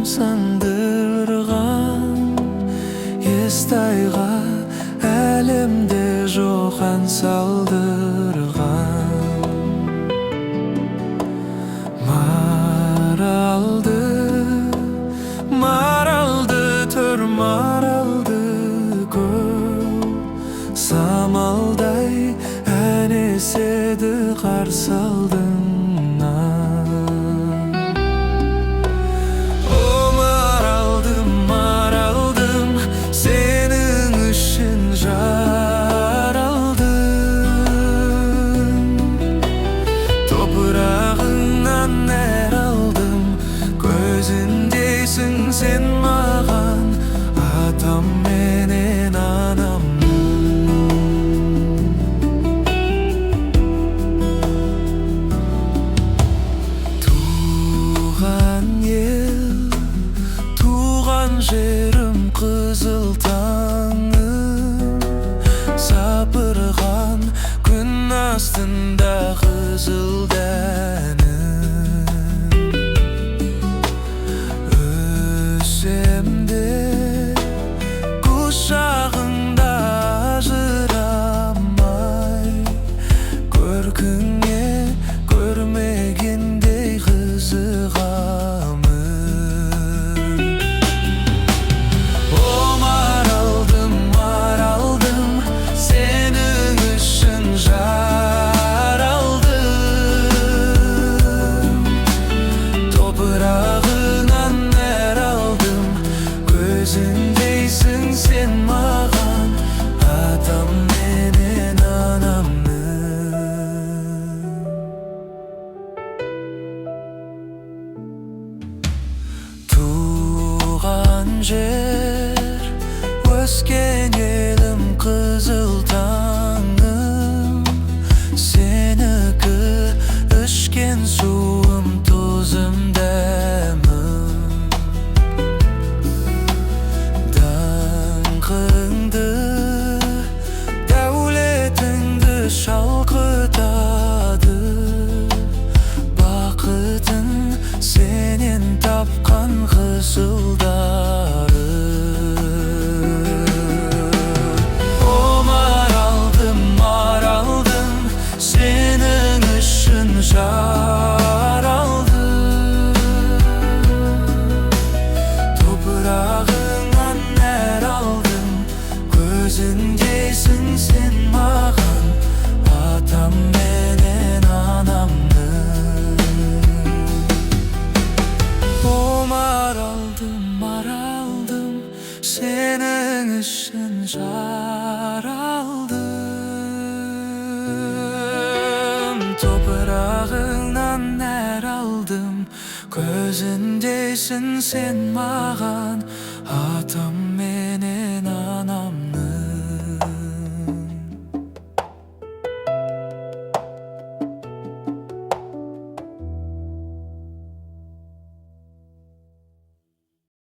саңдырған естайға әлемде жоқ ән салдырған маралды төр маралды көр самалдай ән еседі қарсы алдыңнан. О маралдым сенің үшін жаралдым, топырағыңнан нәр алдым, көзіндейсің сен маған, атам менен анамның. Туған ел, туған жерім, қызыл таңым, сапырған күн астында қызыл дәнім. Өсемде құшағыңда ажырамай, көркіңе көрмегендей қызығамын. О маралдым сенің үшін жаралдым, топырағыңнан нәр алдым, көзіндейсің сен маған, атам менен анамның. Туған жер, өскен елім, қызыл таңым, сенікі ішкен суым, тұзым, дәмім. Даңқыңды, дәулетіңді шалқытады, бақытын сенен тапқан қызылдары. О маралдым сенің үшін жаралдым, топырағыңнан нәр алдым, көзіндейсің сен маған, атам менен анамның. О маралдым сенің үшін жаралдым, топырағыңнан нәр алдым, көзіндейсің сен маған, атам менен